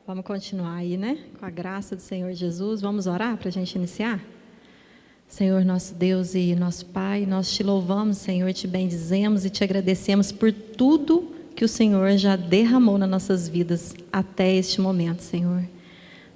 Vamos continuar aí, né? Com a graça do Senhor Jesus. Vamos orar para a gente iniciar? Senhor, nosso Deus e nosso Pai, nós te louvamos, Senhor, te bendizemos e te agradecemos por tudo que o Senhor já derramou nas nossas vidas até este momento, Senhor.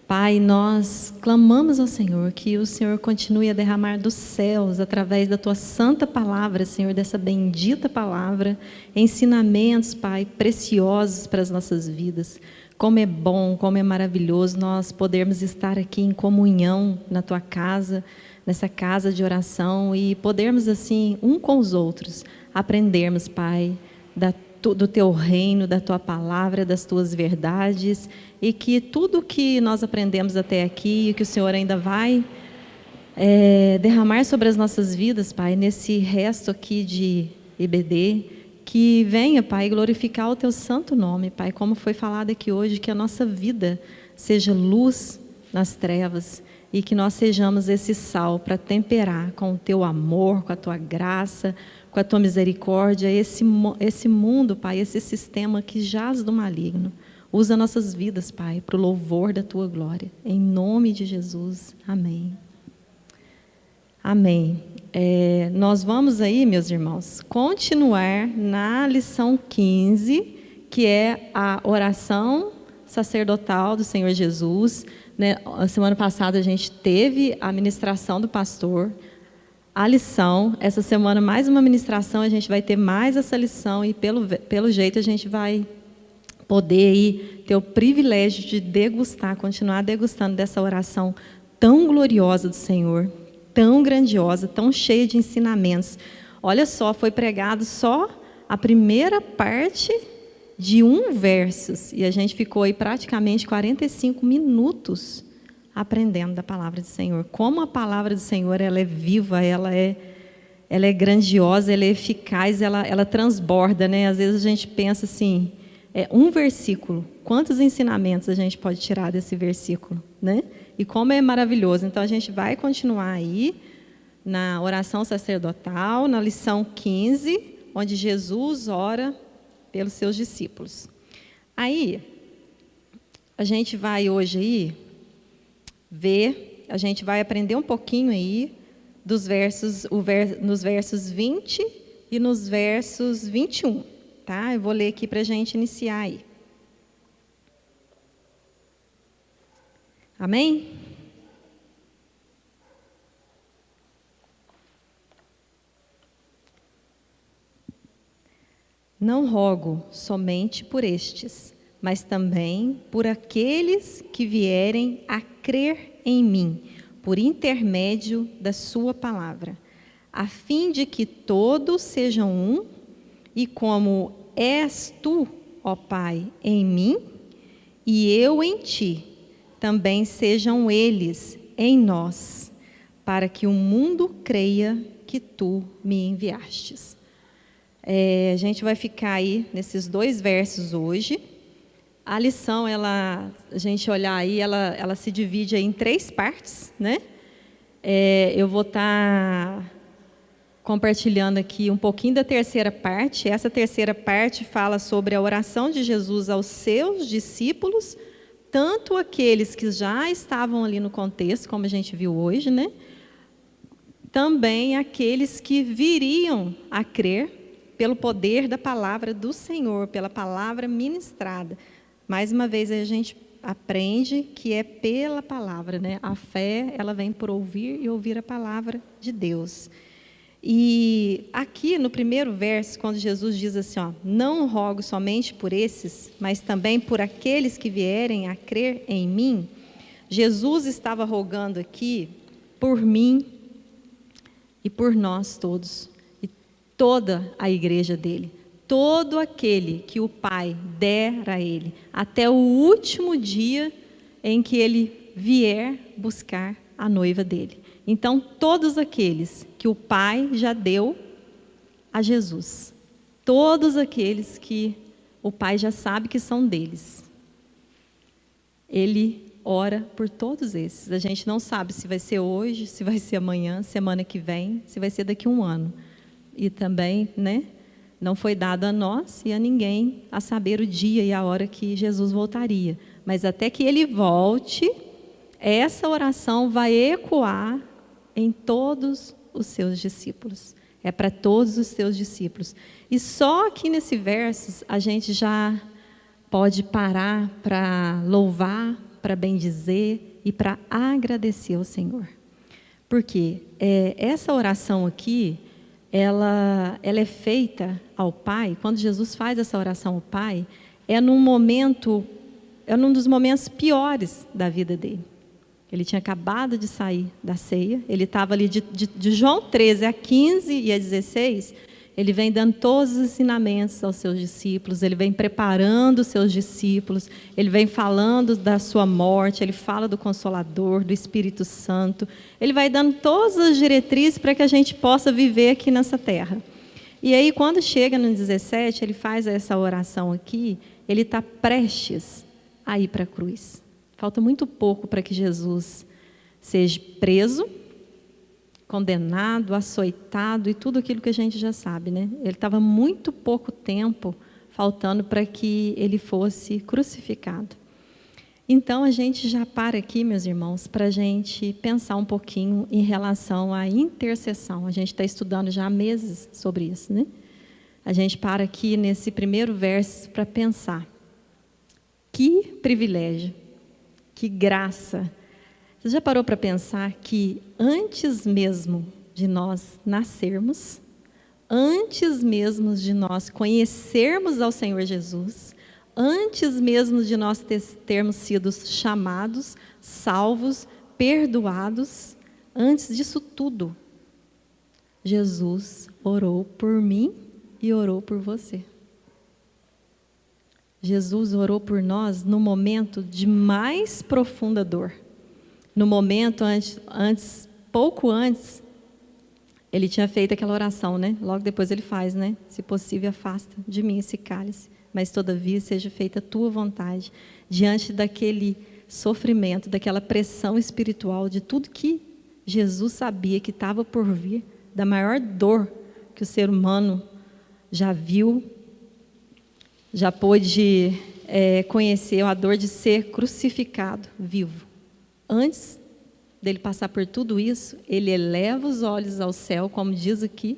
Pai, nós clamamos ao Senhor que o Senhor continue a derramar dos céus, através da Tua santa palavra, Senhor, dessa bendita palavra, ensinamentos, Pai, preciosos para as nossas vidas. Como é bom, como é maravilhoso nós podermos estar aqui em comunhão na Tua casa, nessa casa de oração e podermos assim, um com os outros, aprendermos, Pai, do Teu reino, da Tua palavra, das Tuas verdades, e que tudo que nós aprendemos até aqui e que o Senhor ainda vai derramar sobre as nossas vidas, Pai, nesse resto aqui de IBD, que venha, Pai, glorificar o Teu santo nome, Pai, como foi falado aqui hoje, que a nossa vida seja luz nas trevas e que nós sejamos esse sal para temperar com o Teu amor, com a Tua graça, com a Tua misericórdia, esse mundo, Pai, esse sistema que jaz do maligno. Usa nossas vidas, Pai, para o louvor da Tua glória. Em nome de Jesus. Amém. Amém. Nós vamos aí, meus irmãos, continuar na lição 15, que é a oração sacerdotal do Senhor Jesus. Né? A semana passada a gente teve a ministração do pastor, a lição. Essa semana mais uma ministração, a gente vai ter mais essa lição e pelo jeito a gente vai poder aí ter o privilégio de degustar, continuar degustando dessa oração tão gloriosa do Senhor, tão grandiosa, tão cheia de ensinamentos. Olha só, foi pregado só a primeira parte de 1 verso, e a gente ficou aí praticamente 45 minutos aprendendo da palavra do Senhor. Como a palavra do Senhor, ela é viva, ela é grandiosa, ela é eficaz, ela transborda, né? Às vezes a gente pensa assim, um versículo, quantos ensinamentos a gente pode tirar desse versículo, né? E como é maravilhoso. Então a gente vai continuar aí na oração sacerdotal, na lição 15, onde Jesus ora pelos seus discípulos. Aí, a gente vai hoje aí a gente vai aprender um pouquinho aí dos nos versos 20 e nos versos 21, tá? Eu vou ler aqui para a gente iniciar aí. Amém? Não rogo somente por estes, mas também por aqueles que vierem a crer em mim, por intermédio da sua palavra, a fim de que todos sejam um, e como és tu, ó Pai, em mim, e eu em ti, também sejam eles em nós, para que o mundo creia que tu me enviastes. A gente vai ficar aí nesses 2 versos hoje. A lição, a gente olhar aí, ela se divide aí em 3 partes, né? Eu vou estar compartilhando aqui um pouquinho da terceira parte. Essa terceira parte fala sobre a oração de Jesus aos seus discípulos, tanto aqueles que já estavam ali no contexto, como a gente viu hoje, né? Também aqueles que viriam a crer pelo poder da palavra do Senhor, pela palavra ministrada. Mais uma vez a gente aprende que é pela palavra, né? A fé, ela vem por ouvir e ouvir a palavra de Deus. E aqui no primeiro verso, quando Jesus diz assim, ó, não rogo somente por esses, mas também por aqueles que vierem a crer em mim, Jesus estava rogando aqui por mim e por nós todos, e toda a igreja dele, todo aquele que o Pai der a ele, até o último dia em que ele vier buscar a noiva dele. Então, todos aqueles que o Pai já deu a Jesus, todos aqueles que o Pai já sabe que são deles, ele ora por todos esses. A gente não sabe se vai ser hoje, se vai ser amanhã, semana que vem, se vai ser daqui a 1 ano. E também, né, não foi dado a nós e a ninguém a saber o dia e a hora que Jesus voltaria. mas até que ele volte, essa oração vai ecoar em todos os seus discípulos. É para todos os seus discípulos. E só aqui nesse verso a gente já pode parar para louvar, para bendizer e para agradecer ao Senhor. Porque essa oração aqui, ela é feita ao Pai. Quando Jesus faz essa oração ao Pai, é num dos momentos piores da vida dele. Ele tinha acabado de sair da ceia, ele estava ali de João 13 a 15 e a 16, ele vem dando todos os ensinamentos aos seus discípulos, ele vem preparando os seus discípulos, ele vem falando da sua morte, ele fala do Consolador, do Espírito Santo, ele vai dando todas as diretrizes para que a gente possa viver aqui nessa terra. E aí, quando chega no 17, ele faz essa oração aqui, ele está prestes a ir para a cruz. Falta muito pouco para que Jesus seja preso, condenado, açoitado e tudo aquilo que a gente já sabe, né? Ele estava muito pouco tempo faltando para que ele fosse crucificado. Então, a gente já para aqui, meus irmãos, para a gente pensar um pouquinho em relação à intercessão. A gente está estudando já há meses sobre isso, né? A gente para aqui nesse primeiro verso para pensar. Que privilégio, que graça. Você já parou para pensar que antes mesmo de nós nascermos, antes mesmo de nós conhecermos ao Senhor Jesus, antes mesmo de nós termos sido chamados, salvos, perdoados, antes disso tudo, Jesus orou por mim e orou por você. Jesus orou por nós no momento de mais profunda dor. No momento pouco antes, ele tinha feito aquela oração, né? Logo depois ele faz, né? Se possível, afasta de mim esse cálice, mas todavia seja feita a tua vontade. Diante daquele sofrimento, daquela pressão espiritual, de tudo que Jesus sabia que estava por vir, da maior dor que o ser humano já viu, já pôde conhecer a dor de ser crucificado vivo. Antes dele passar por tudo isso, ele eleva os olhos ao céu, como diz aqui,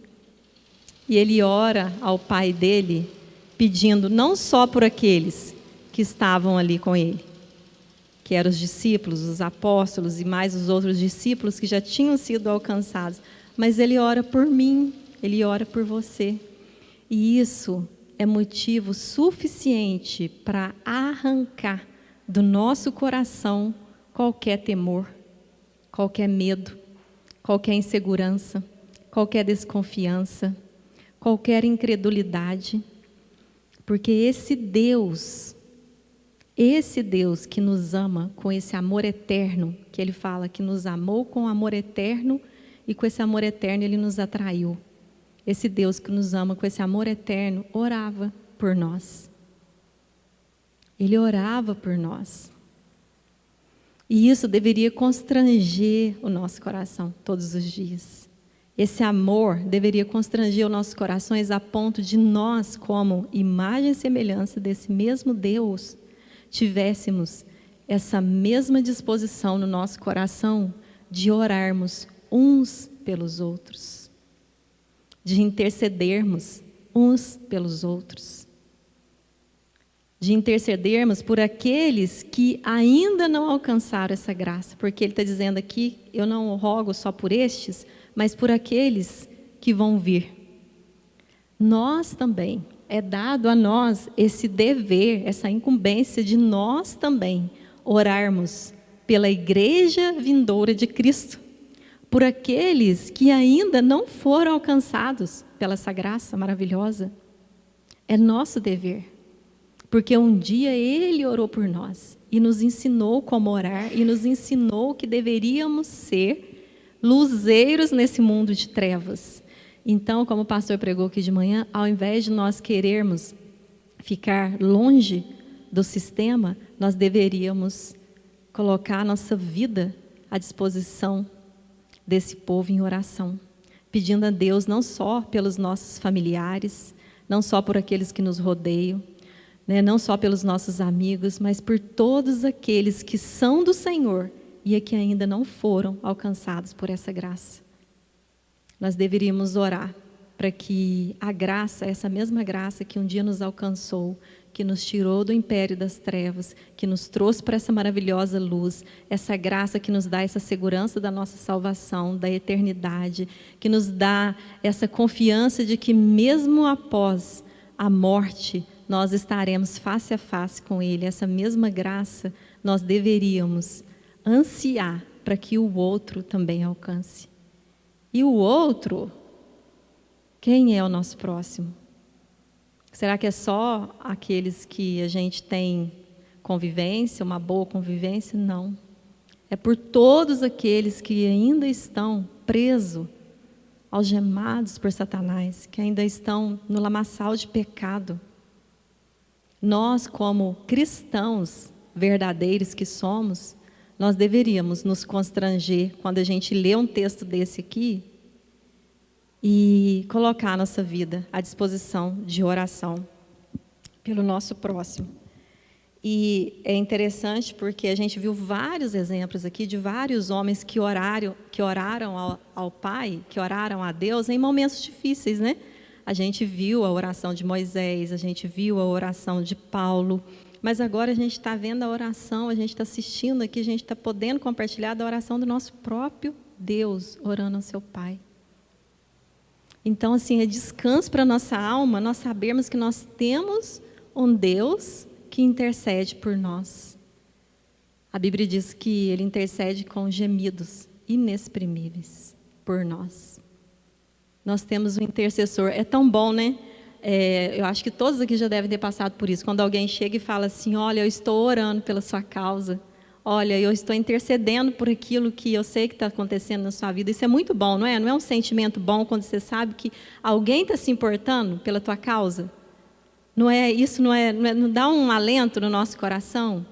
e ele ora ao Pai dele, pedindo não só por aqueles que estavam ali com ele, que eram os discípulos, os apóstolos e mais os outros discípulos que já tinham sido alcançados, mas ele ora por mim, ele ora por você. E isso é motivo suficiente para arrancar do nosso coração qualquer temor, qualquer medo, qualquer insegurança, qualquer desconfiança, qualquer incredulidade, porque esse Deus que nos ama com esse amor eterno, que Ele fala que nos amou com amor eterno e com esse amor eterno Ele nos atraiu. Esse Deus que nos ama com esse amor eterno orava por nós. Ele orava por nós. E isso deveria constranger o nosso coração todos os dias. Esse amor deveria constranger os nossos corações a ponto de nós, como imagem e semelhança desse mesmo Deus, tivéssemos essa mesma disposição no nosso coração de orarmos uns pelos outros, de intercedermos uns pelos outros, de intercedermos por aqueles que ainda não alcançaram essa graça, porque ele está dizendo aqui, eu não rogo só por estes, mas por aqueles que vão vir. Nós também, é dado a nós esse dever, essa incumbência de nós também orarmos pela igreja vindoura de Cristo, por aqueles que ainda não foram alcançados pela essa graça maravilhosa. É nosso dever. Porque um dia Ele orou por nós e nos ensinou como orar e nos ensinou que deveríamos ser luzeiros nesse mundo de trevas. Então, como o pastor pregou aqui de manhã, ao invés de nós querermos ficar longe do sistema, nós deveríamos colocar a nossa vida à disposição desse povo em oração, pedindo a Deus não só pelos nossos familiares, não só por aqueles que nos rodeiam, né? Não só pelos nossos amigos, mas por todos aqueles que são do Senhor e que ainda não foram alcançados por essa graça. Nós deveríamos orar para que a graça, essa mesma graça que um dia nos alcançou, que nos tirou do império das trevas, que nos trouxe para essa maravilhosa luz, essa graça que nos dá essa segurança da nossa salvação, da eternidade, que nos dá essa confiança de que mesmo após a morte, nós estaremos face a face com Ele. Essa mesma graça nós deveríamos ansiar para que o outro também alcance. E o outro, quem é o nosso próximo? Será que é só aqueles que a gente tem convivência, uma boa convivência? Não. É por todos aqueles que ainda estão presos, algemados por Satanás, que ainda estão no lamaçal de pecado. Nós, como cristãos verdadeiros que somos, nós deveríamos nos constranger quando a gente lê um texto desse aqui e colocar a nossa vida à disposição de oração pelo nosso próximo. E é interessante porque a gente viu vários exemplos aqui de vários homens que oraram ao Pai, que oraram a Deus em momentos difíceis, né? A gente viu a oração de Moisés, a gente viu a oração de Paulo, mas agora a gente está vendo a oração, a gente está assistindo aqui, a gente está podendo compartilhar da oração do nosso próprio Deus, orando ao seu Pai. Então, assim, é descanso para a nossa alma, nós sabermos que nós temos um Deus que intercede por nós. A Bíblia diz que Ele intercede com gemidos inexprimíveis por nós. Nós temos um intercessor. É tão bom, né? Eu acho que todos aqui já devem ter passado por isso. Quando alguém chega e fala assim, olha, eu estou orando pela sua causa. Olha, eu estou intercedendo por aquilo que eu sei que está acontecendo na sua vida. Isso é muito bom, não é? Não é um sentimento bom quando você sabe que alguém está se importando pela tua causa? Não dá um alento no nosso coração?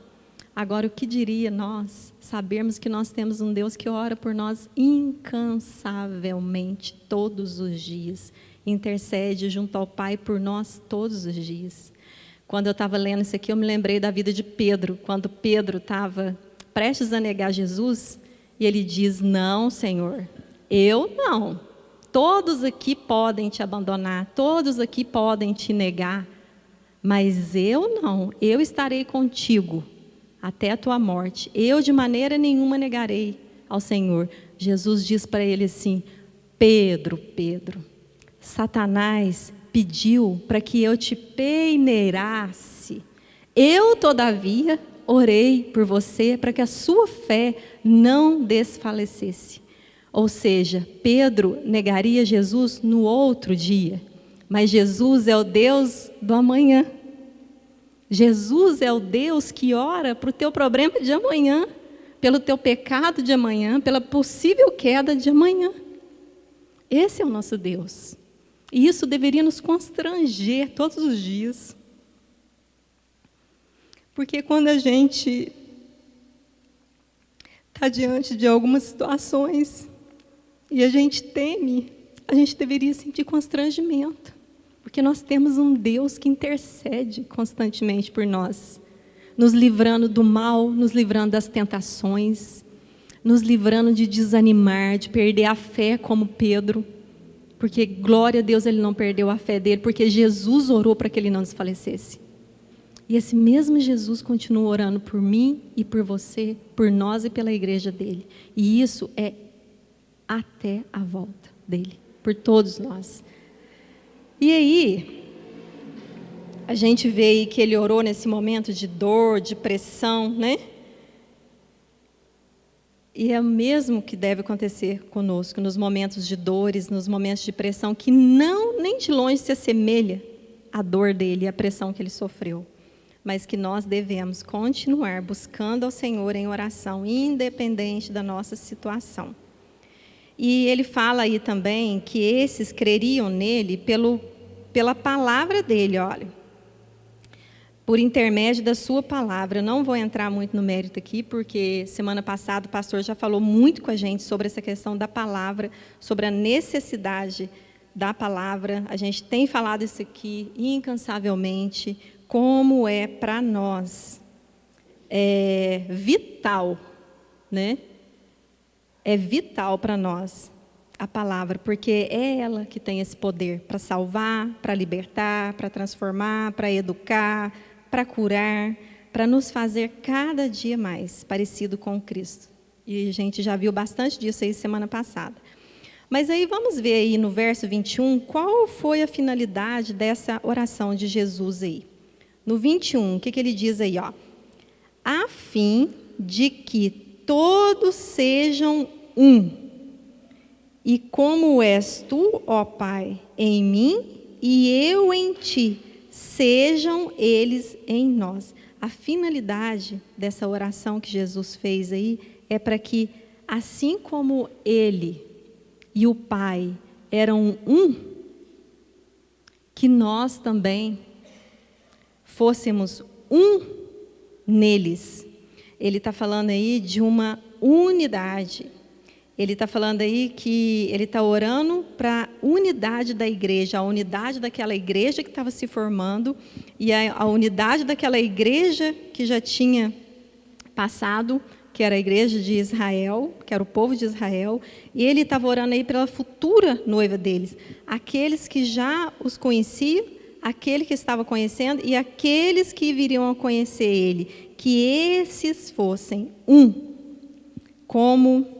Agora, o que diria nós sabermos que nós temos um Deus que ora por nós incansavelmente todos os dias, intercede junto ao Pai por nós todos os dias. Quando eu estava lendo isso aqui, eu me lembrei da vida de Pedro, quando Pedro estava prestes a negar Jesus, e ele diz, não, Senhor, eu não. Todos aqui podem te abandonar, todos aqui podem te negar, mas eu não, eu estarei contigo até a tua morte. Eu de maneira nenhuma negarei ao Senhor. Jesus diz para ele assim, Pedro, Satanás pediu para que eu te peneirasse. Eu, todavia, orei por você para que a sua fé não desfalecesse. Ou seja, Pedro negaria Jesus no outro dia, mas Jesus é o Deus do amanhã. Jesus é o Deus que ora para o teu problema de amanhã, pelo teu pecado de amanhã, pela possível queda de amanhã. Esse é o nosso Deus. E isso deveria nos constranger todos os dias. Porque quando a gente está diante de algumas situações e a gente teme, a gente deveria sentir constrangimento. Porque nós temos um Deus que intercede constantemente por nós, nos livrando do mal, nos livrando das tentações, nos livrando de desanimar, de perder a fé como Pedro. Porque, glória a Deus, ele não perdeu a fé dele, porque Jesus orou para que ele não desfalecesse. E esse mesmo Jesus continua orando por mim e por você, por nós e pela igreja dele. E isso é até a volta dele, por todos nós. E aí, a gente vê aí que ele orou nesse momento de dor, de pressão, né? E é o mesmo que deve acontecer conosco, nos momentos de dores, nos momentos de pressão, que não, nem de longe se assemelha à dor dele, à pressão que ele sofreu. Mas que nós devemos continuar buscando ao Senhor em oração, independente da nossa situação. E ele fala aí também que esses creriam nele pela palavra dele, olha. Por intermédio da sua palavra. Eu não vou entrar muito no mérito aqui, porque semana passada o pastor já falou muito com a gente sobre essa questão da palavra, sobre a necessidade da palavra. A gente tem falado isso aqui incansavelmente, como é para nós vital, né? É vital para nós a palavra, porque é ela que tem esse poder para salvar, para libertar, para transformar, para educar, para curar, para nos fazer cada dia mais parecido com Cristo. E a gente já viu bastante disso aí semana passada. Mas aí vamos ver aí no verso 21, qual foi a finalidade dessa oração de Jesus aí. No 21, o que ele diz aí? Ó? A fim de que todos sejam um. E como és tu, ó Pai, em mim e eu em ti, sejam eles em nós. A finalidade dessa oração que Jesus fez aí é para que, assim como ele e o Pai eram um, que nós também fôssemos um neles. Ele está falando aí de uma unidade. Ele está falando aí que ele está orando para a unidade da igreja, a unidade daquela igreja que estava se formando e a unidade daquela igreja que já tinha passado, que era a igreja de Israel, que era o povo de Israel, e ele estava orando aí pela futura noiva deles, aqueles que já os conheciam, aquele que estava conhecendo e aqueles que viriam a conhecer ele, que esses fossem um, como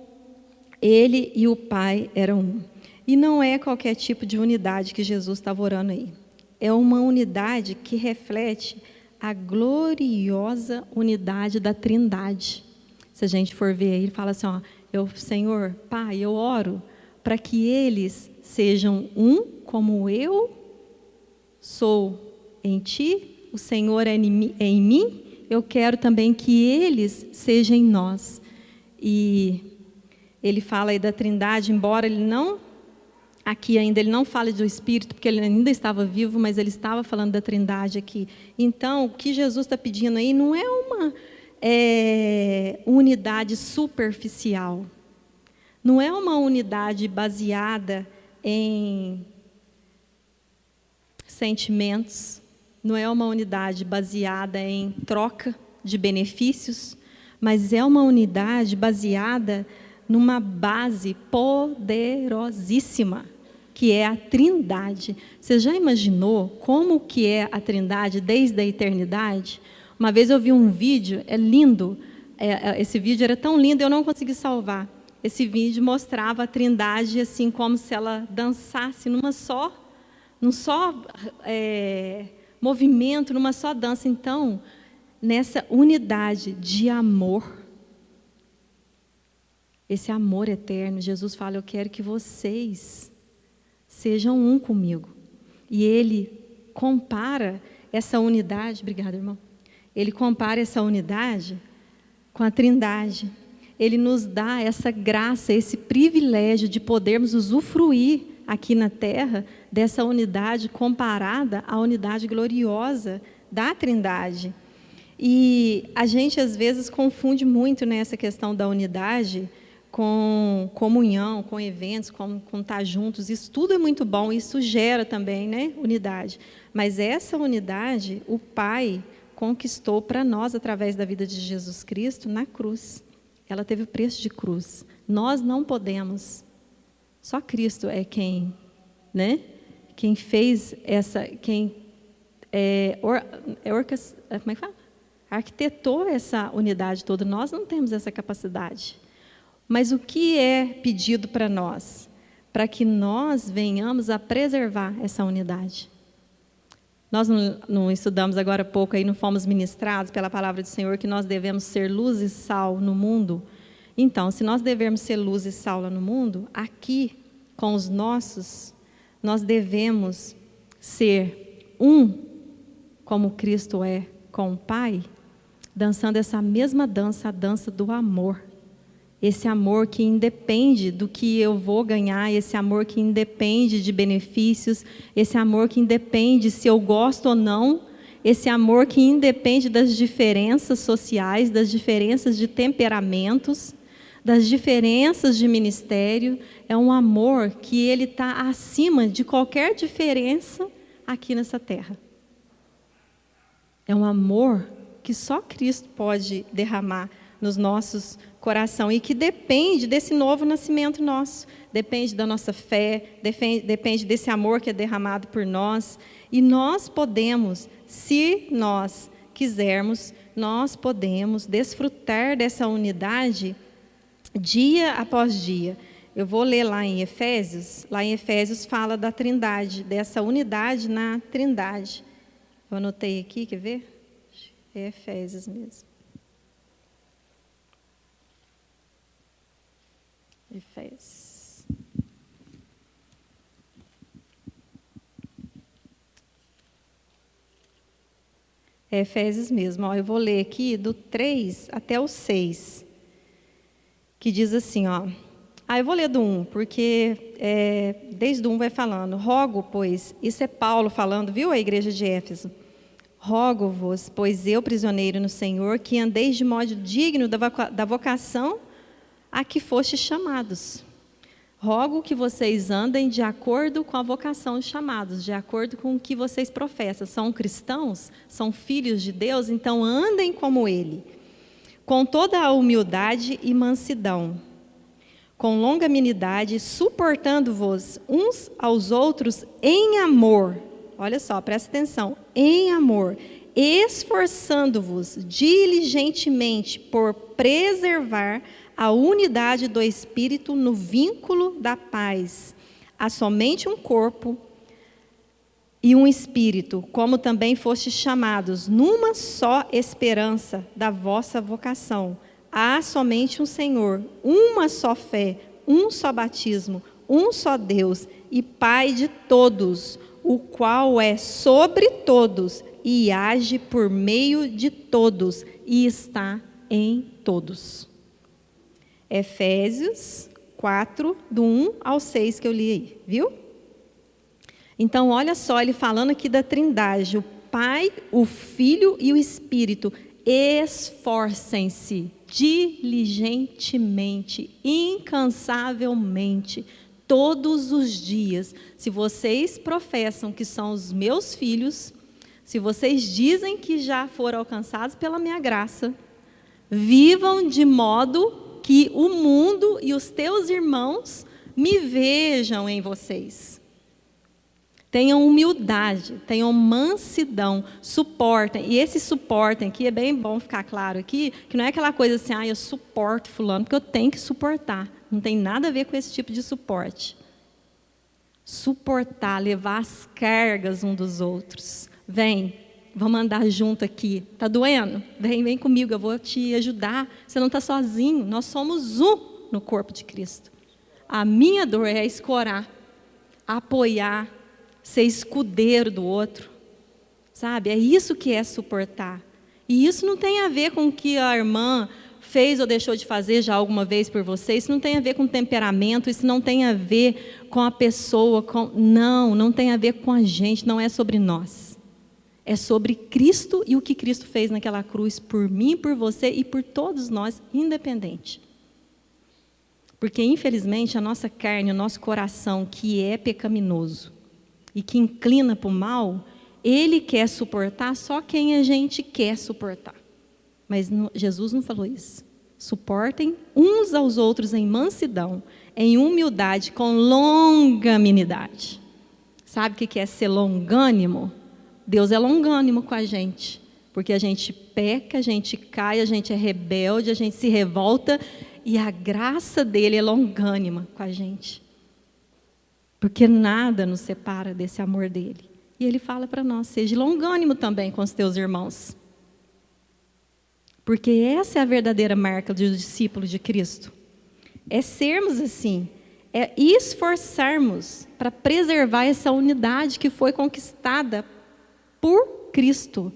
ele e o Pai eram um. E não é qualquer tipo de unidade que Jesus estava orando aí. É uma unidade que reflete a gloriosa unidade da Trindade. Se a gente for ver aí, ele fala assim, ó, Senhor, Pai, eu oro para que eles sejam um, como eu sou em ti, o Senhor é em mim, eu quero também que eles sejam em nós. E ele fala aí da Trindade, embora ele não, aqui ainda ele não fale do Espírito, porque ele ainda estava vivo, mas ele estava falando da Trindade aqui. Então, o que Jesus está pedindo aí não é uma unidade superficial, não é uma unidade baseada em sentimentos, não é uma unidade baseada em troca de benefícios, mas é uma unidade baseada numa base poderosíssima, que é a Trindade. Você já imaginou como que é a Trindade desde a eternidade? Uma vez eu vi um vídeo, é lindo, esse vídeo era tão lindo, eu não consegui salvar. Esse vídeo mostrava a Trindade assim, como se ela dançasse num só movimento, numa só dança. Então, nessa unidade de amor, esse amor eterno, Jesus fala, eu quero que vocês sejam um comigo. E ele compara essa unidade, obrigada, irmão. Ele compara essa unidade com a Trindade. Ele nos dá essa graça, esse privilégio de podermos usufruir aqui na terra dessa unidade comparada à unidade gloriosa da Trindade. E a gente às vezes confunde muito nessa questão da unidade com comunhão, com eventos, com estar juntos. Isso tudo é muito bom, isso gera também, né, unidade. Mas essa unidade, o Pai conquistou para nós através da vida de Jesus Cristo na cruz. Ela teve o preço de cruz. Nós não podemos. Só Cristo é quem, né? Quem fez essa, quem como é que fala? Arquitetou essa unidade toda. Nós não temos essa capacidade. Mas o que é pedido para nós? Para que nós venhamos a preservar essa unidade. Nós não estudamos agora há pouco, aí não fomos ministrados pela palavra do Senhor, que nós devemos ser luz e sal no mundo. Então, se nós devemos ser luz e sal no mundo, aqui, com os nossos, nós devemos ser um, como Cristo é com o Pai, dançando essa mesma dança, a dança do amor. Esse amor que independe do que eu vou ganhar, esse amor que independe de benefícios, esse amor que independe se eu gosto ou não, esse amor que independe das diferenças sociais, das diferenças de temperamentos, das diferenças de ministério. É um amor que ele está acima de qualquer diferença aqui nessa terra. É um amor que só Cristo pode derramar nos nossos corações e que depende desse novo nascimento nosso, depende da nossa fé, depende desse amor que é derramado por nós. E nós podemos, se nós quisermos, nós podemos desfrutar dessa unidade dia após dia. Eu vou ler lá em Efésios fala da Trindade, dessa unidade na Trindade. Eu anotei aqui, quer ver? É Efésios mesmo. Efésios. É Efésios mesmo. Ó, eu vou ler aqui do 3 até o 6, que diz assim, ó. Eu vou ler do 1, porque desde o 1 vai falando. Rogo, pois, isso é Paulo falando, viu, a igreja de Éfeso? Rogo-vos, pois eu, prisioneiro no Senhor, que andeis de modo digno da vocação a que fostes chamados. Rogo que vocês andem de acordo com a vocação dos chamados, de acordo com o que vocês professam. São cristãos, são filhos de Deus, então andem como Ele, com toda a humildade e mansidão, com longanimidade, suportando-vos uns aos outros em amor. Olha só, presta atenção. Em amor, esforçando-vos diligentemente por preservar a unidade do Espírito no vínculo da paz. Há somente um corpo e um Espírito, como também fostes chamados, numa só esperança da vossa vocação. Há somente um Senhor, uma só fé, um só batismo, um só Deus e Pai de todos, o qual é sobre todos e age por meio de todos e está em todos. Efésios 4, do 1 ao 6 que eu li aí, viu? Então, olha só, ele falando aqui da Trindade, o Pai, o Filho e o Espírito. Esforcem-se diligentemente, incansavelmente, todos os dias. Se vocês professam que são os meus filhos, se vocês dizem que já foram alcançados pela minha graça, vivam de modo que o mundo e os teus irmãos me vejam em vocês. Tenham humildade, tenham mansidão, suportem. E esse suportem aqui, é bem bom ficar claro aqui, que não é aquela coisa assim, eu suporto fulano, porque eu tenho que suportar. Não tem nada a ver com esse tipo de suporte. Suportar, levar as cargas um dos outros. Vem, vamos andar junto aqui. Está doendo? Vem comigo, eu vou te ajudar. Você não está sozinho, nós somos um no corpo de Cristo. A minha dor é escorar, apoiar, ser escudeiro do outro, sabe? É isso que é suportar. E isso não tem a ver com o que a irmã fez ou deixou de fazer já alguma vez por você. Isso não tem a ver com temperamento, isso não tem a ver com a pessoa. Não tem a ver com a gente, não é sobre nós. É sobre Cristo e o que Cristo fez naquela cruz por mim, por você e por todos nós, independente. Porque, infelizmente, a nossa carne, o nosso coração, que é pecaminoso, e que inclina para o mal, ele quer suportar só quem a gente quer suportar. Mas Jesus não falou isso. Suportem uns aos outros em mansidão, em humildade, com longanimidade. Sabe o que é ser longânimo? Deus é longânimo com a gente, porque a gente peca, a gente cai, a gente é rebelde, a gente se revolta, e a graça dele é longânima com a gente. Porque nada nos separa desse amor dele. E ele fala para nós, seja longânimo também com os teus irmãos. Porque essa é a verdadeira marca do discípulo de Cristo. É sermos assim, é esforçarmos para preservar essa unidade que foi conquistada por Cristo,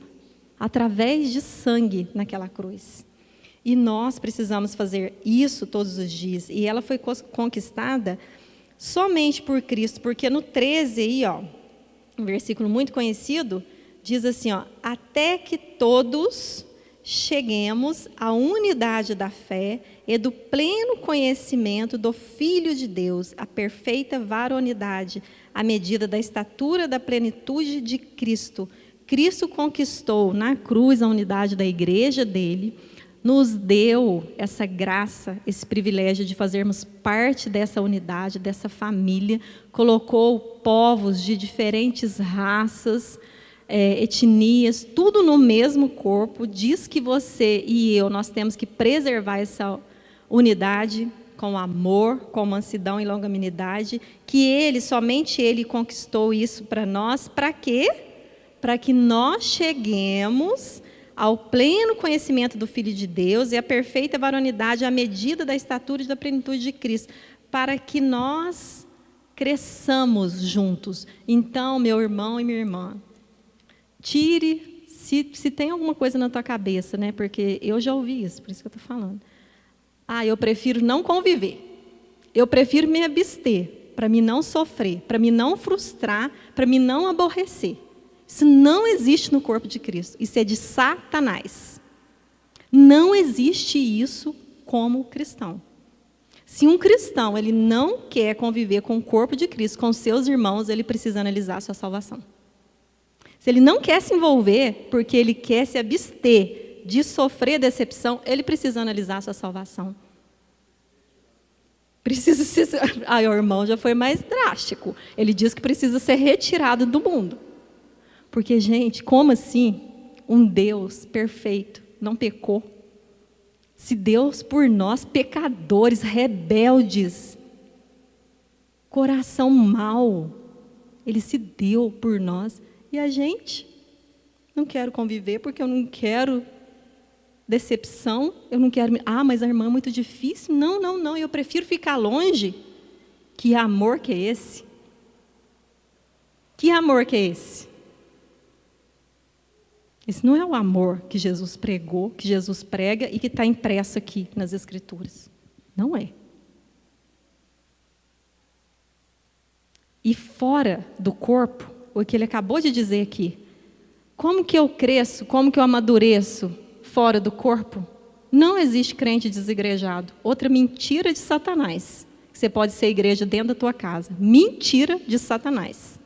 através de sangue naquela cruz. E nós precisamos fazer isso todos os dias. E ela foi conquistada somente por Cristo, porque no 13 aí, um versículo muito conhecido, diz assim, até que todos cheguemos à unidade da fé e do pleno conhecimento do Filho de Deus, a perfeita varonidade, à medida da estatura da plenitude de Cristo, Cristo conquistou na cruz a unidade da igreja dele, nos deu essa graça, esse privilégio de fazermos parte dessa unidade, dessa família, colocou povos de diferentes raças, etnias, tudo no mesmo corpo, diz que você e eu, nós temos que preservar essa unidade com amor, com mansidão e longanimidade, que ele, somente ele conquistou isso para nós, para quê? Para que nós cheguemos ao pleno conhecimento do Filho de Deus e à perfeita varonidade à medida da estatura e da plenitude de Cristo, para que nós cresçamos juntos. Então, meu irmão e minha irmã, tire, se tem alguma coisa na tua cabeça, né? Porque eu já ouvi isso, por isso que eu estou falando. Eu prefiro não conviver, eu prefiro me abster, para me não sofrer, para me não frustrar, para me não aborrecer. Isso não existe no corpo de Cristo. Isso é de Satanás. Não existe isso como cristão. Se um cristão ele não quer conviver com o corpo de Cristo, com seus irmãos, ele precisa analisar a sua salvação. Se ele não quer se envolver porque ele quer se abster de sofrer decepção, ele precisa analisar a sua salvação. Precisa ser... o irmão já foi mais drástico. Ele diz que precisa ser retirado do mundo. Porque, gente, como assim um Deus perfeito não pecou? Se Deus por nós, pecadores, rebeldes, coração mau, Ele se deu por nós. E a gente? Não quero conviver porque eu não quero decepção, eu não quero... mas a irmã é muito difícil. Não, eu prefiro ficar longe. Que amor que é esse? Que amor que é esse? Esse não é o amor que Jesus pregou, que Jesus prega e que está impresso aqui nas Escrituras. Não é. E fora do corpo, o que ele acabou de dizer aqui, como que eu cresço, como que eu amadureço fora do corpo? Não existe crente desigrejado. Outra mentira de Satanás. Você pode ser igreja dentro da tua casa. Mentira de Satanás.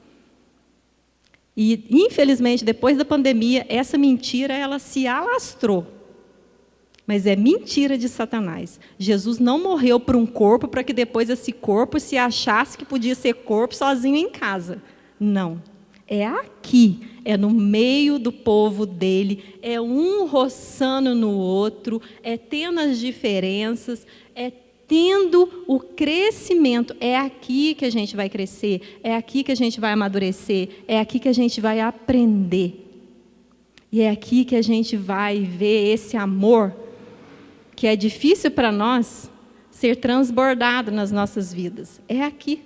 E, infelizmente, depois da pandemia, essa mentira ela se alastrou. Mas é mentira de Satanás. Jesus não morreu por um corpo para que depois esse corpo se achasse que podia ser corpo sozinho em casa. Não. É aqui, é no meio do povo dele, é um roçando no outro, é tendo as diferenças, é tendo o crescimento. É aqui que a gente vai crescer, é aqui que a gente vai amadurecer, é aqui que a gente vai aprender. E é aqui que a gente vai ver esse amor, que é difícil para nós, ser transbordado nas nossas vidas. É aqui.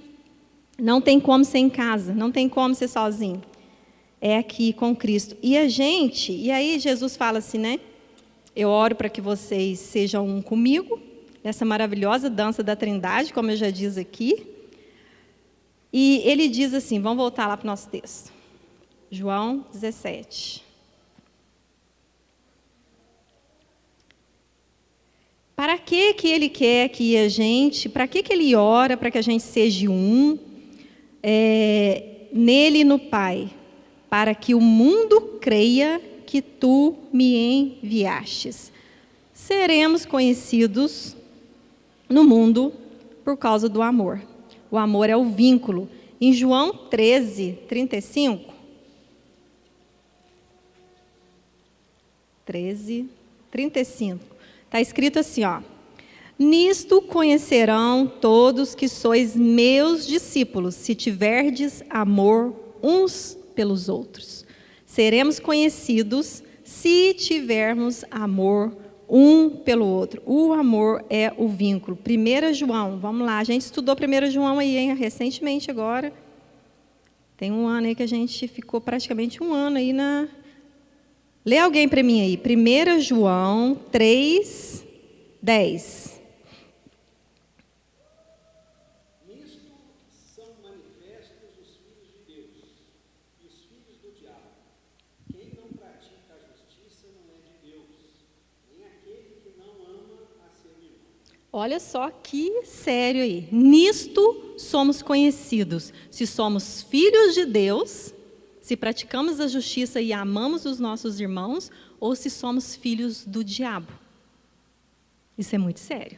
Não tem como ser em casa, não tem como ser sozinho. É aqui com Cristo. E aí Jesus fala assim, né? Eu oro para que vocês sejam um comigo, nessa maravilhosa dança da Trindade, como eu já disse aqui. E ele diz assim, vamos voltar lá para o nosso texto. João 17. Para que ele quer que a gente, para que ele ora para que a gente seja um, nele e no Pai, para que o mundo creia que tu me enviastes. Seremos conhecidos no mundo por causa do amor. O amor é o vínculo. Em João 13, 35. 13, 35. Está escrito assim, Nisto conhecerão todos que sois meus discípulos, se tiverdes amor uns pelos outros. Seremos conhecidos se tivermos amor um pelo outro. O amor é o vínculo. 1 João, vamos lá. A gente estudou 1 João aí, recentemente agora. Tem um ano aí que a gente ficou praticamente um ano aí na... Lê alguém para mim aí. 1 João 3, 10. Olha só que sério aí. Nisto somos conhecidos. Se somos filhos de Deus, se praticamos a justiça e amamos os nossos irmãos, ou se somos filhos do diabo. Isso é muito sério.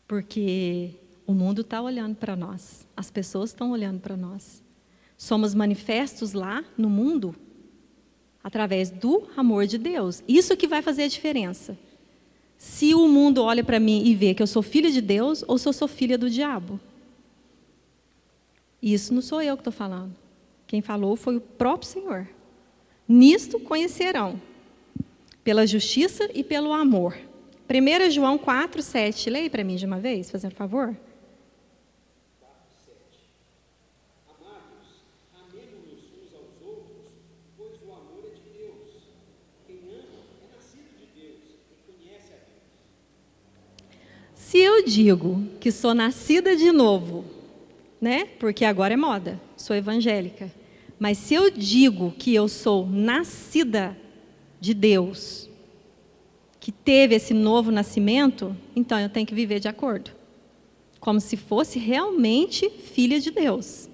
Porque o mundo está olhando para nós, as pessoas estão olhando para nós. Somos manifestos lá no mundo através do amor de Deus. Isso que vai fazer a diferença. Se o mundo olha para mim e vê que eu sou filha de Deus ou se eu sou filha do diabo. Isso não sou eu que estou falando. Quem falou foi o próprio Senhor. Nisto conhecerão, pela justiça e pelo amor. 1 João 4, 7. Leia para mim de uma vez, fazendo favor. 4:7. Amados, amemo-nos uns aos outros, pois o amor é de Deus. Quem ama é nascido de Deus e conhece a Deus. Se eu digo que sou nascida de novo, né? Porque agora é moda, sou evangélica. Mas se eu digo que eu sou nascida de Deus, que teve esse novo nascimento, então eu tenho que viver de acordo. Como se fosse realmente filha de Deus.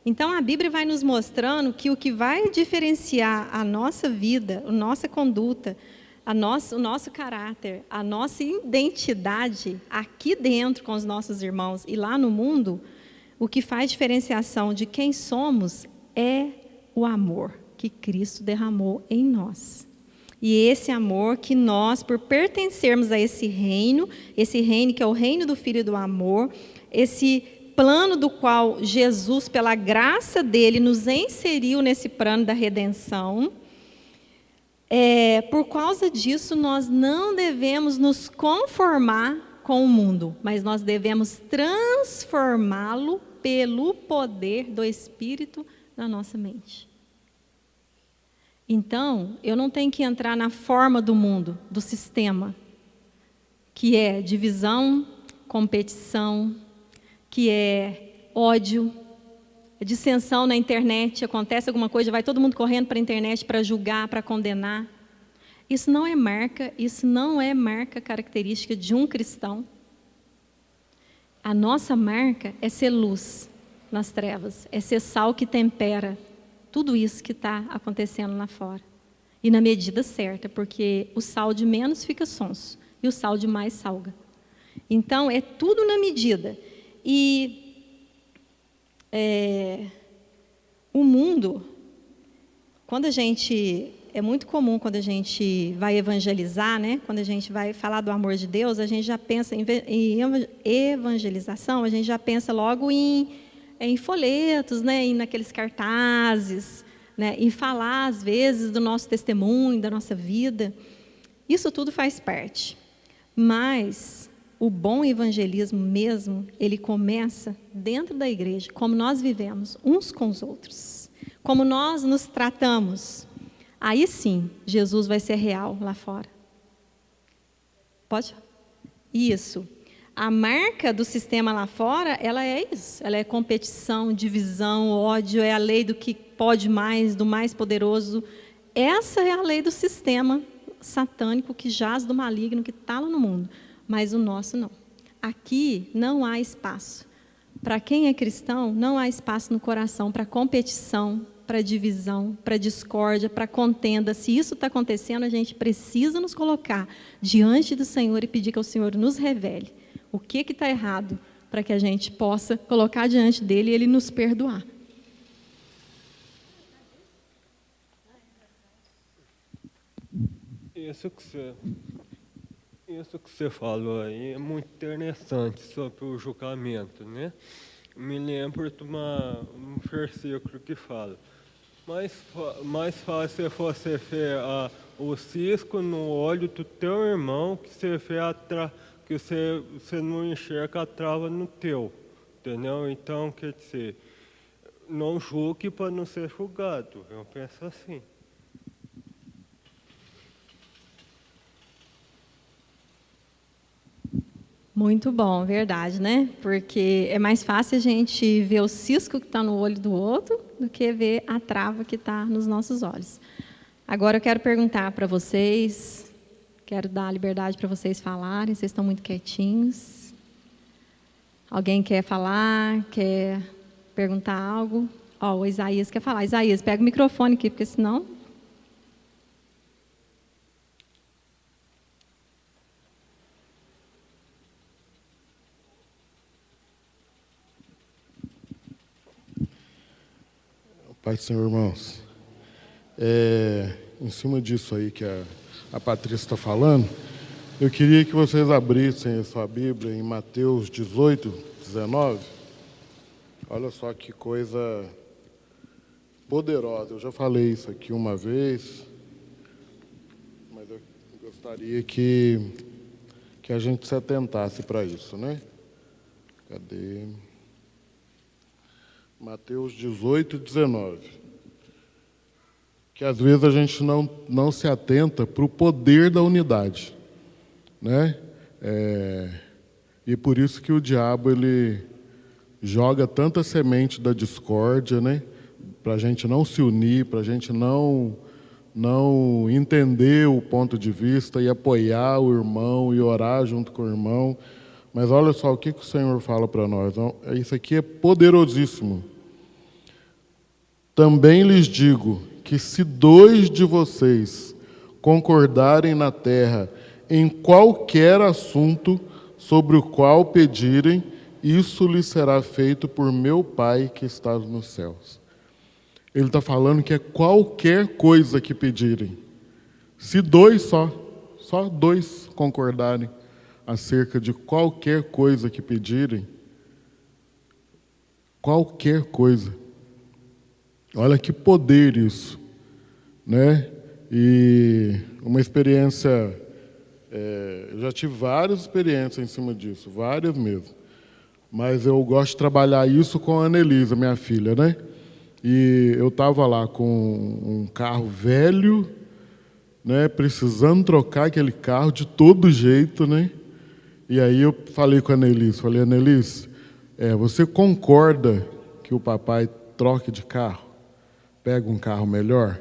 Então a Bíblia vai nos mostrando que o que vai diferenciar a nossa vida, a nossa conduta, o nosso caráter, a nossa identidade aqui dentro com os nossos irmãos e lá no mundo, o que faz diferenciação de quem somos é o amor que Cristo derramou em nós. E esse amor que nós, por pertencermos a esse reino que é o reino do Filho do amor, esse plano do qual Jesus, pela graça dele, nos inseriu nesse plano da redenção, por causa disso, nós não devemos nos conformar com o mundo, mas nós devemos transformá-lo pelo poder do Espírito na nossa mente. Então, eu não tenho que entrar na forma do mundo, do sistema, que é divisão, competição, que é ódio, dissensão na internet, acontece alguma coisa, vai todo mundo correndo para a internet para julgar, para condenar. Isso não é marca característica de um cristão. A nossa marca é ser luz nas trevas, é ser sal que tempera tudo isso que está acontecendo lá fora. E na medida certa, porque o sal de menos fica sonso e o sal de mais salga. Então, é tudo na medida. E o mundo, é muito comum quando a gente vai evangelizar, né? Quando a gente vai falar do amor de Deus, a gente já pensa em evangelização, a gente já pensa logo em folhetos, né? Naqueles cartazes, né? Em falar, às vezes, do nosso testemunho, da nossa vida. Isso tudo faz parte. Mas o bom evangelismo mesmo, ele começa dentro da igreja, como nós vivemos uns com os outros, como nós nos tratamos. Aí sim, Jesus vai ser real lá fora. Pode? Isso. A marca do sistema lá fora, ela é isso. Ela é competição, divisão, ódio, é a lei do que pode mais, do mais poderoso. Essa é a lei do sistema satânico que jaz do maligno que está lá no mundo. Mas o nosso não. Aqui não há espaço. Para quem é cristão, não há espaço no coração para competição, para divisão, para discórdia, para contenda. Se isso está acontecendo, a gente precisa nos colocar diante do Senhor e pedir que o Senhor nos revele o que está errado, para que a gente possa colocar diante dele e ele nos perdoar. Isso que você falou aí é muito interessante sobre o julgamento, né? Me lembro de um versículo que fala: mais fácil é você ver o cisco no olho do teu irmão que você vê que você não enxerga a trava no teu, entendeu? Então, quer dizer, não julgue para não ser julgado. Eu penso assim. Muito bom, verdade, né? Porque é mais fácil a gente ver o cisco que está no olho do outro do que ver a trava que está nos nossos olhos. Agora eu quero perguntar para vocês, quero dar a liberdade para vocês falarem, vocês estão muito quietinhos. Alguém quer falar, quer perguntar algo? Ó, o Isaías quer falar. Isaías, pega o microfone aqui, porque senão... Pai do Senhor, irmãos, em cima disso aí que a Patrícia está falando, eu queria que vocês abrissem a sua Bíblia em Mateus 18, 19. Olha só que coisa poderosa. Eu já falei isso aqui uma vez, mas eu gostaria que a gente se atentasse para isso, né? Cadê? Mateus 18, 19. Que às vezes a gente não se atenta para o poder da unidade, né? E por isso que o diabo ele joga tanta semente da discórdia, né? Para a gente não se unir, para a gente não entender o ponto de vista e apoiar o irmão e orar junto com o irmão. Mas olha só o que o Senhor fala para nós. Isso aqui é poderosíssimo. Também lhes digo que se 2 de vocês concordarem na terra em qualquer assunto sobre o qual pedirem, isso lhes será feito por meu Pai que está nos céus. Ele está falando que é qualquer coisa que pedirem. Se 2 só 2 concordarem acerca de qualquer coisa que pedirem, qualquer coisa. Olha que poder isso, né? E uma experiência, eu já tive várias experiências em cima disso, várias mesmo. Mas eu gosto de trabalhar isso com a Anelisa, minha filha, né? E eu estava lá com um carro velho, né? Precisando trocar aquele carro de todo jeito, né? E aí eu falei com a Anelise, Anelise, você concorda que o papai troque de carro? Pega um carro melhor?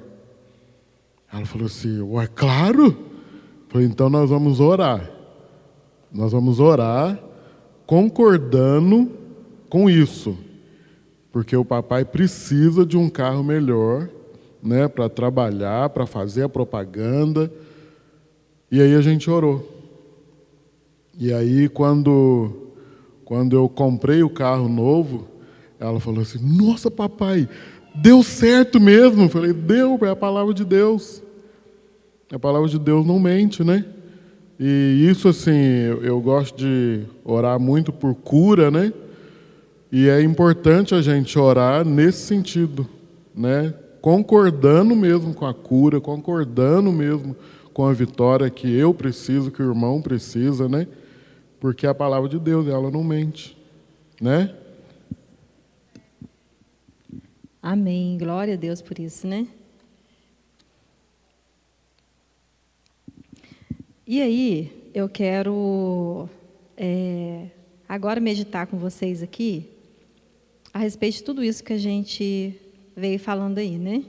Ela falou assim, ué, claro! Eu falei, então nós vamos orar. Nós vamos orar concordando com isso. Porque o papai precisa de um carro melhor, né, para trabalhar, para fazer a propaganda. E aí a gente orou. E aí, quando eu comprei o carro novo, ela falou assim, nossa, papai, deu certo mesmo. Eu falei, deu, é a palavra de Deus. A palavra de Deus não mente, né? E isso, assim, eu gosto de orar muito por cura, né? E é importante a gente orar nesse sentido, né? Concordando mesmo com a cura, concordando mesmo com a vitória que eu preciso, que o irmão precisa, né? Porque a palavra de Deus, ela não mente, né? Amém. Glória a Deus por isso, né? E aí, eu quero agora meditar com vocês aqui a respeito de tudo isso que a gente veio falando aí, né?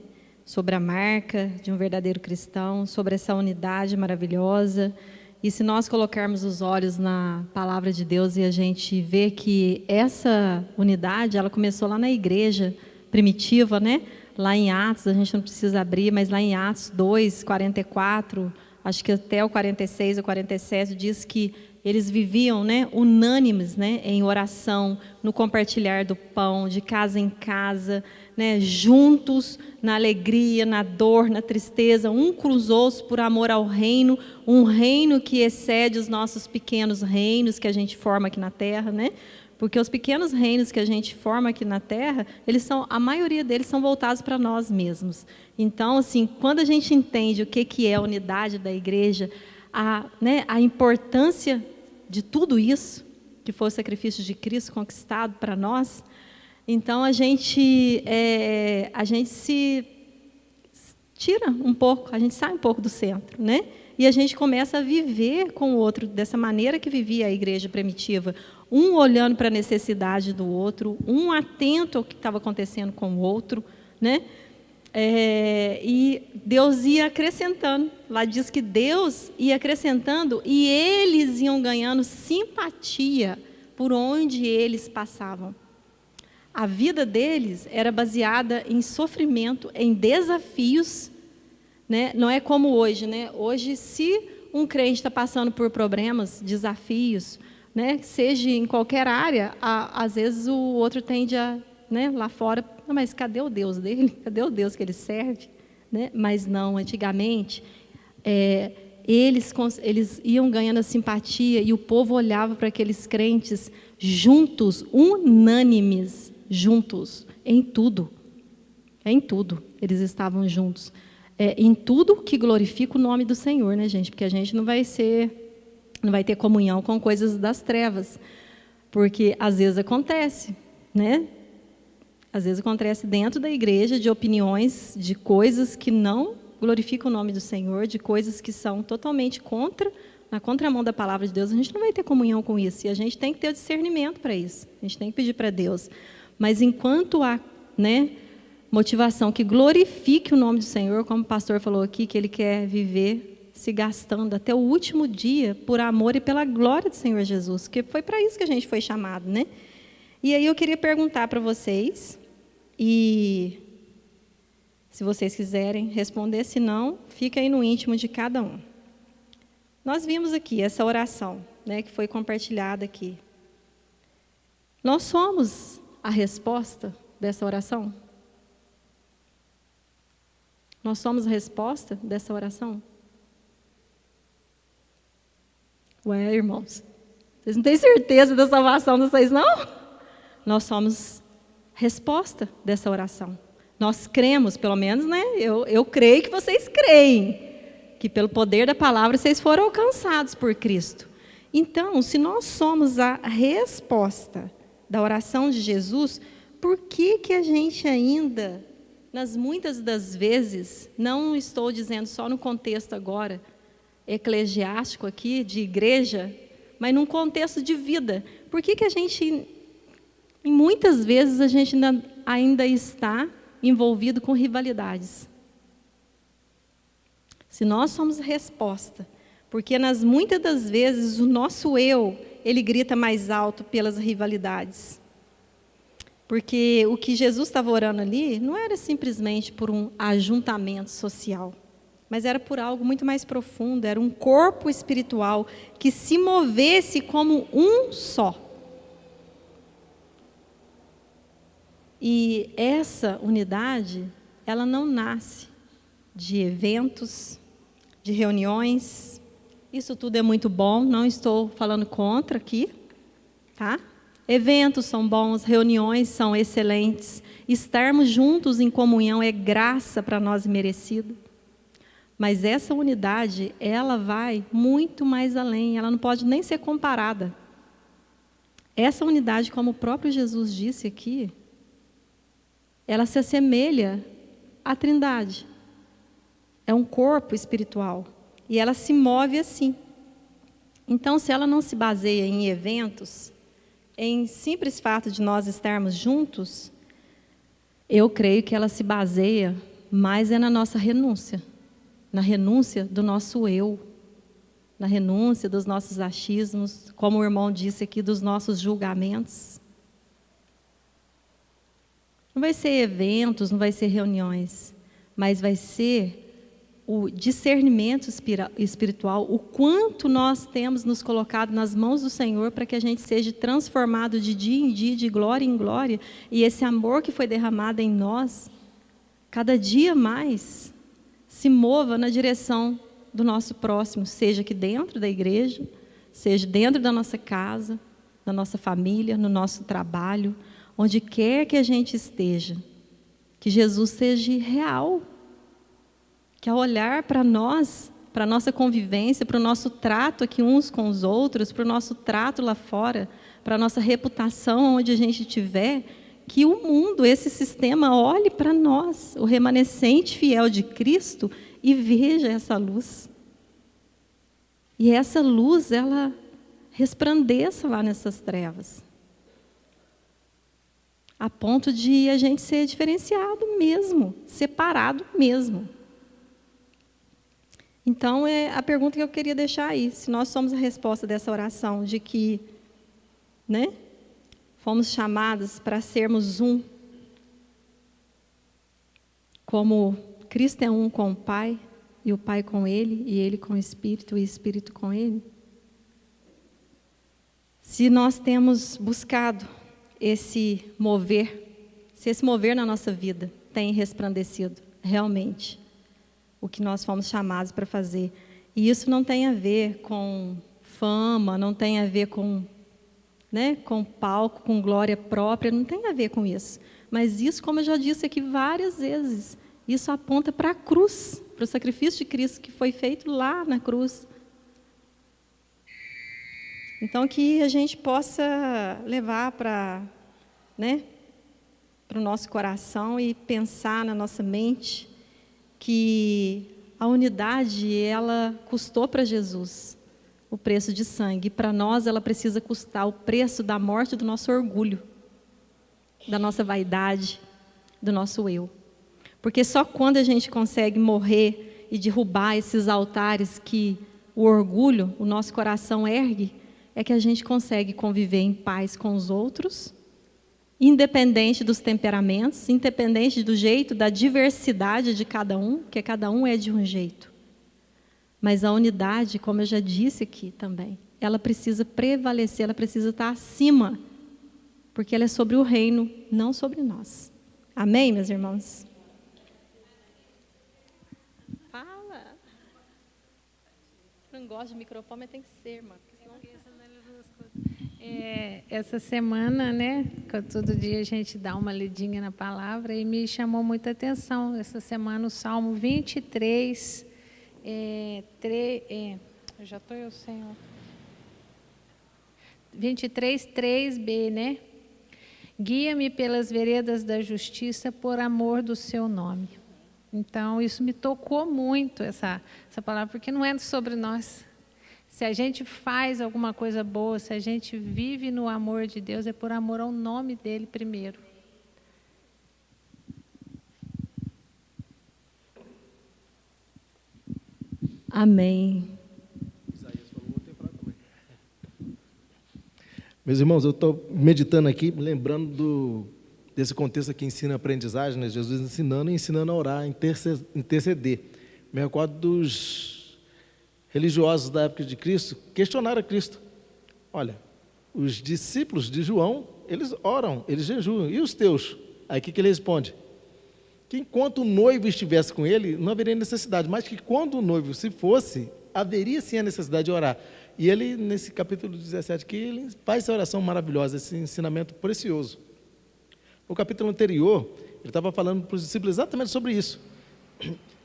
Sobre a marca de um verdadeiro cristão, sobre essa unidade maravilhosa. E se nós colocarmos os olhos na palavra de Deus e a gente ver que essa unidade, ela começou lá na igreja primitiva, né? Lá em Atos, a gente não precisa abrir, mas lá em Atos 2, 44, acho que até o 46 ou 47, diz que eles viviam, né, unânimes, né, em oração, no compartilhar do pão, de casa em casa, né, juntos na alegria, na dor, na tristeza, um com os outros por amor ao reino, um reino que excede os nossos pequenos reinos que a gente forma aqui na terra, né? Porque os pequenos reinos que a gente forma aqui na terra, a maioria deles são voltados para nós mesmos. Então, assim, quando a gente entende o que é a unidade da igreja, a importância de tudo isso, que foi o sacrifício de Cristo conquistado para nós, então a gente se tira um pouco, a gente sai um pouco do centro, né? E a gente começa a viver com o outro dessa maneira que vivia a igreja primitiva, um olhando para a necessidade do outro, um atento ao que estava acontecendo com o outro, né? E Deus ia acrescentando. Lá diz que Deus ia acrescentando e eles iam ganhando simpatia por onde eles passavam. A vida deles era baseada em sofrimento, em desafios, né? Não é como hoje, né? Hoje, se um crente está passando por problemas, desafios, né? Seja em qualquer área, às vezes o outro tende a, né, lá fora, mas cadê o Deus dele? Cadê o Deus que ele serve? Né? Mas não, antigamente, eles iam ganhando a simpatia e o povo olhava para aqueles crentes juntos, unânimes, juntos, em tudo. Em tudo, eles estavam juntos. Em tudo que glorifica o nome do Senhor, né, gente? Porque a gente não vai ter comunhão com coisas das trevas. Porque às vezes acontece, né? Às vezes acontece dentro da igreja de opiniões, de coisas que não glorificam o nome do Senhor, de coisas que são totalmente na contramão da palavra de Deus. A gente não vai ter comunhão com isso. E a gente tem que ter o discernimento para isso. A gente tem que pedir para Deus. Mas enquanto há, né, motivação que glorifique o nome do Senhor, como o pastor falou aqui, que ele quer viver se gastando até o último dia por amor e pela glória do Senhor Jesus, que foi para isso que a gente foi chamado, né? E aí eu queria perguntar para vocês, e se vocês quiserem responder, se não, fica aí no íntimo de cada um. Nós vimos aqui essa oração, né, que foi compartilhada aqui. Nós somos a resposta dessa oração? Nós somos a resposta dessa oração? Ué, irmãos, vocês não têm certeza da salvação de vocês, não? Nós somos resposta dessa oração. Nós cremos, pelo menos, né? Eu creio que vocês creem, que pelo poder da palavra vocês foram alcançados por Cristo. Então, se nós somos a resposta da oração de Jesus, por que a gente ainda, nas muitas das vezes, não estou dizendo só no contexto agora, eclesiástico aqui, de igreja, mas num contexto de vida, por que a gente, em muitas vezes, a gente ainda está envolvido com rivalidades? Se nós somos a resposta, porque muitas das vezes o nosso eu, ele grita mais alto pelas rivalidades. Porque o que Jesus estava orando ali não era simplesmente por um ajuntamento social, mas era por algo muito mais profundo, era um corpo espiritual que se movesse como um só. E essa unidade, ela não nasce de eventos, de reuniões. Isso tudo é muito bom, não estou falando contra aqui, tá? Eventos são bons, reuniões são excelentes. Estarmos juntos em comunhão é graça para nós merecida. Mas essa unidade, ela vai muito mais além, ela não pode nem ser comparada. Essa unidade, como o próprio Jesus disse aqui, ela se assemelha à Trindade. É um corpo espiritual. E ela se move assim. Então, se ela não se baseia em eventos, em simples fato de nós estarmos juntos, eu creio que ela se baseia mais na nossa renúncia. Na renúncia do nosso eu. Na renúncia dos nossos achismos, como o irmão disse aqui, dos nossos julgamentos. Não vai ser eventos, não vai ser reuniões, mas vai ser o discernimento espiritual, o quanto nós temos nos colocado nas mãos do Senhor para que a gente seja transformado de dia em dia, de glória em glória, e esse amor que foi derramado em nós, cada dia mais, se mova na direção do nosso próximo, seja aqui dentro da igreja, seja dentro da nossa casa, na nossa família, no nosso trabalho, onde quer que a gente esteja, que Jesus seja real, que ao olhar para nós, para a nossa convivência, para o nosso trato aqui uns com os outros, para o nosso trato lá fora, para a nossa reputação onde a gente estiver, que o mundo, esse sistema, olhe para nós, o remanescente fiel de Cristo, e veja essa luz. E essa luz, ela resplandeça lá nessas trevas. A ponto de a gente ser diferenciado mesmo, separado mesmo. Então, é a pergunta que eu queria deixar aí. Se nós somos a resposta dessa oração de que, né, fomos chamados para sermos um. Como Cristo é um com o Pai, e o Pai com Ele, e Ele com o Espírito, e o Espírito com Ele. Se nós temos buscado esse mover, se esse mover na nossa vida tem resplandecido realmente o que nós fomos chamados para fazer. E isso não tem a ver com fama, não tem a ver com, com palco, com glória própria, não tem a ver com isso. Mas isso, como eu já disse aqui várias vezes, isso aponta para a cruz, para o sacrifício de Cristo que foi feito lá na cruz. Então, que a gente possa levar para o nosso coração e pensar na nossa mente que a unidade, ela custou para Jesus o preço de sangue. E para nós, ela precisa custar o preço da morte do nosso orgulho, da nossa vaidade, do nosso eu. Porque só quando a gente consegue morrer e derrubar esses altares que o orgulho, o nosso coração ergue, é que a gente consegue conviver em paz com os outros, independente dos temperamentos, independente do jeito, da diversidade de cada um, porque cada um é de um jeito. Mas a unidade, como eu já disse aqui também, ela precisa prevalecer, ela precisa estar acima, porque ela é sobre o reino, não sobre nós. Amém, meus irmãos? Fala. Não gosto de microfone, mas tem que ser, mano. Essa semana, todo dia a gente dá uma lidinha na palavra e me chamou muita atenção. Essa semana o Salmo 23, eu já estou eu, Senhor. 23, 3b, Guia-me pelas veredas da justiça por amor do seu nome. Então, isso me tocou muito, essa palavra, porque não é sobre nós. Se a gente faz alguma coisa boa, se a gente vive no amor de Deus, é por amor ao nome dele primeiro. Amém. Meus irmãos, eu estou meditando aqui, lembrando desse contexto aqui, ensino-aprendizagem, Jesus ensinando e ensinando a orar, interceder. Me recordo dos religiosos da época de Cristo questionaram a Cristo. Olha, os discípulos de João, eles oram, eles jejuam, e os teus? Aí o que ele responde? Que enquanto o noivo estivesse com ele, não haveria necessidade, mas que quando o noivo se fosse, haveria sim a necessidade de orar. E ele, nesse capítulo 17 aqui, ele faz essa oração maravilhosa, esse ensinamento precioso. No capítulo anterior, ele estava falando para os discípulos exatamente sobre isso,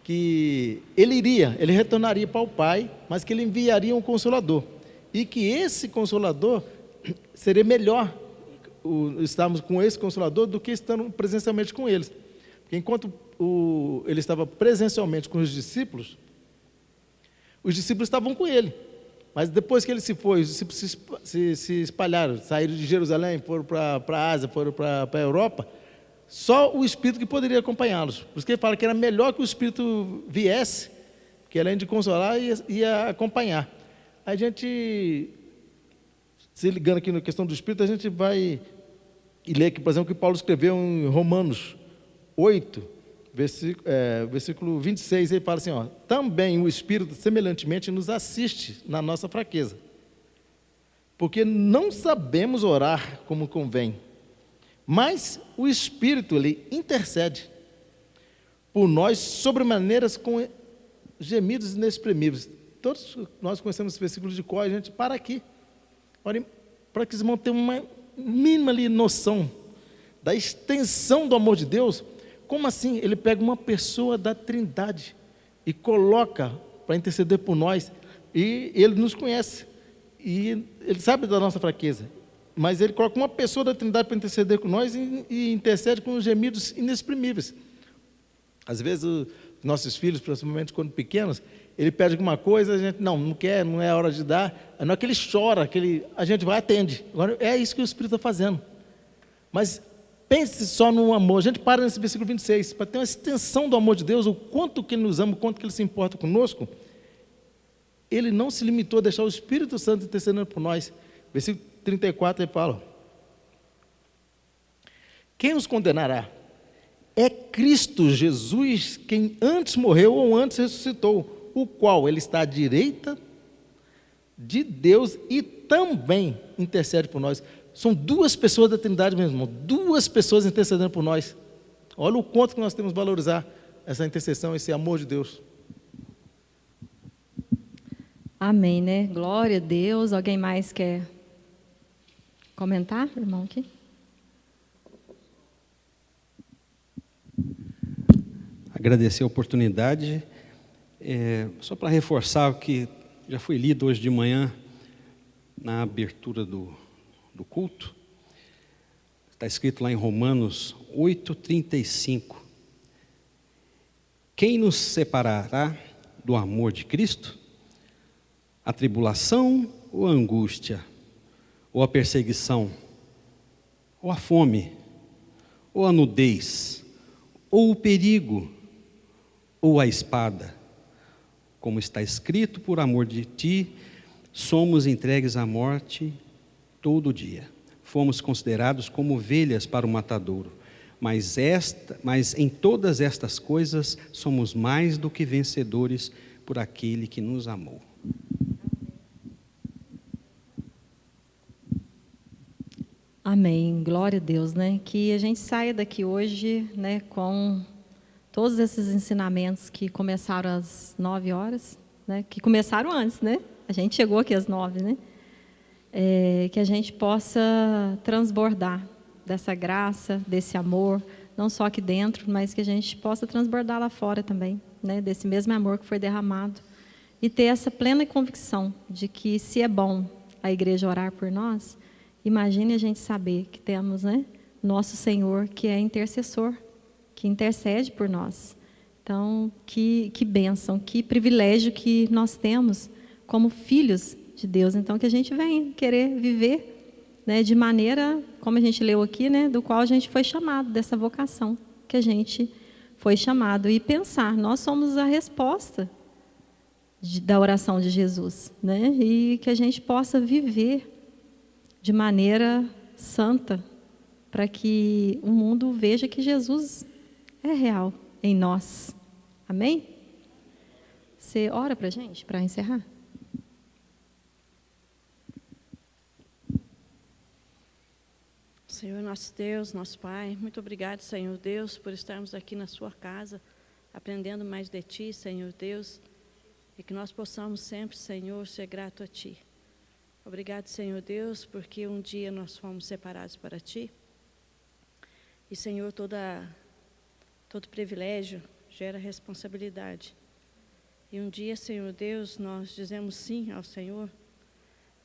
que ele retornaria para o Pai, mas que ele enviaria um Consolador, e que esse Consolador seria melhor estarmos com esse Consolador do que estando presencialmente com eles. Porque enquanto ele estava presencialmente com os discípulos estavam com ele, mas depois que ele se foi, os discípulos se espalharam, saíram de Jerusalém, foram para a Ásia, foram para a Europa, só o Espírito que poderia acompanhá-los. Por isso que ele fala que era melhor que o Espírito viesse, que além de consolar, ia acompanhar. A gente, se ligando aqui na questão do Espírito, a gente vai ler aqui, por exemplo, o que Paulo escreveu em Romanos 8, versículo 26, ele fala assim, também o Espírito semelhantemente nos assiste na nossa fraqueza, porque não sabemos orar como convém, mas o Espírito, ele intercede por nós sobremaneiras com gemidos inexprimíveis. Todos nós conhecemos esse versículo de cor, a gente para aqui, para que os irmãos tenham uma mínima ali noção da extensão do amor de Deus. Como assim? Ele pega uma pessoa da Trindade e coloca para interceder por nós, e ele nos conhece, e ele sabe da nossa fraqueza, mas ele coloca uma pessoa da Trindade para interceder com nós e intercede com gemidos inexprimíveis. Às vezes, os nossos filhos, principalmente quando pequenos, ele pede alguma coisa, a gente não quer, não é a hora de dar, não é que ele chora, a gente vai e atende. Agora, é isso que o Espírito está fazendo. Mas pense só no amor. A gente para nesse versículo 26, para ter uma extensão do amor de Deus, o quanto que ele nos ama, o quanto que ele se importa conosco. Ele não se limitou a deixar o Espírito Santo intercedendo por nós. Versículo 34, ele fala, Quem nos condenará? É Cristo Jesus quem antes morreu ou antes ressuscitou, o qual ele está à direita de Deus e também intercede por nós. São duas pessoas da Trindade, meu irmão, duas pessoas intercedendo por nós. Olha o quanto que nós temos que valorizar essa intercessão, esse amor de Deus. Amém, né? Glória a Deus. Alguém mais quer comentar, irmão, aqui? Agradecer a oportunidade, só para reforçar o que já foi lido hoje de manhã na abertura do culto. Está escrito lá em Romanos 8:35. Quem nos separará do amor de Cristo? A tribulação ou a angústia? Ou a perseguição? Ou a fome? Ou a nudez? Ou o perigo? Ou a espada? Como está escrito, por amor de ti, somos entregues à morte todo dia. Fomos considerados como ovelhas para o matadouro. Mas em todas estas coisas somos mais do que vencedores por aquele que nos amou. Amém. Glória a Deus, né? Que a gente saia daqui hoje, né, com todos esses ensinamentos que começaram às 9 horas, né? Que começaram antes, né? A gente chegou aqui às 9, né? Que a gente possa transbordar dessa graça, desse amor, não só aqui dentro, mas que a gente possa transbordar lá fora também, né? Desse mesmo amor que foi derramado. E ter essa plena convicção de que, se é bom a igreja orar por nós, imagine a gente saber que temos, né, nosso Senhor, que é intercessor, que intercede por nós. Então, que bênção, que privilégio que nós temos como filhos de Deus. Então, que a gente venha querer viver, né, de maneira, como a gente leu aqui, né, do qual a gente foi chamado, dessa vocação que a gente foi chamado. E pensar, nós somos a resposta da oração de Jesus, né? E que a gente possa viver de maneira santa, para que o mundo veja que Jesus é real em nós. Amém? Você ora para a gente, para encerrar? Senhor nosso Deus, nosso Pai, muito obrigado, Senhor Deus, por estarmos aqui na sua casa, aprendendo mais de Ti, Senhor Deus, e que nós possamos sempre, Senhor, ser grato a Ti. Obrigado, Senhor Deus, porque um dia nós fomos separados para Ti. E, Senhor, todo privilégio gera responsabilidade. E um dia, Senhor Deus, nós dizemos sim ao Senhor.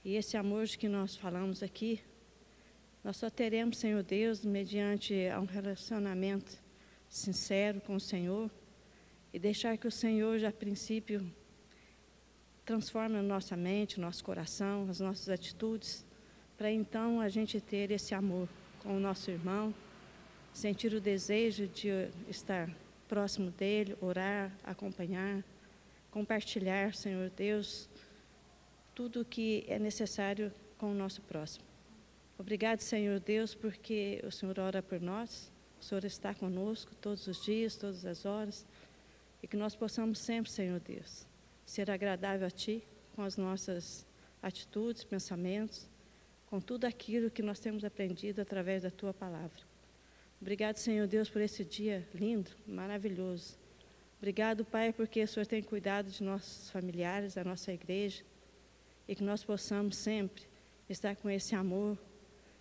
E esse amor de que nós falamos aqui, nós só teremos, Senhor Deus, mediante um relacionamento sincero com o Senhor. E deixar que o Senhor, já a princípio, transforme a nossa mente, o nosso coração, as nossas atitudes, para então a gente ter esse amor com o nosso irmão, sentir o desejo de estar próximo dele, orar, acompanhar, compartilhar, Senhor Deus, tudo o que é necessário com o nosso próximo. Obrigado, Senhor Deus, porque o Senhor ora por nós, o Senhor está conosco todos os dias, todas as horas, e que nós possamos sempre, Senhor Deus, ser agradável a Ti, com as nossas atitudes, pensamentos, com tudo aquilo que nós temos aprendido através da Tua palavra. Obrigado, Senhor Deus, por esse dia lindo, maravilhoso. Obrigado, Pai, porque o Senhor tem cuidado de nossos familiares, da nossa igreja, e que nós possamos sempre estar com esse amor,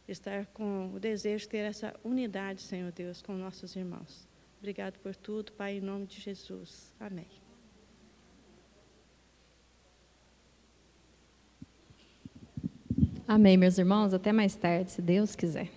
estar com o desejo de ter essa unidade, Senhor Deus, com nossos irmãos. Obrigado por tudo, Pai, em nome de Jesus. Amém. Amém, meus irmãos. Até mais tarde, se Deus quiser.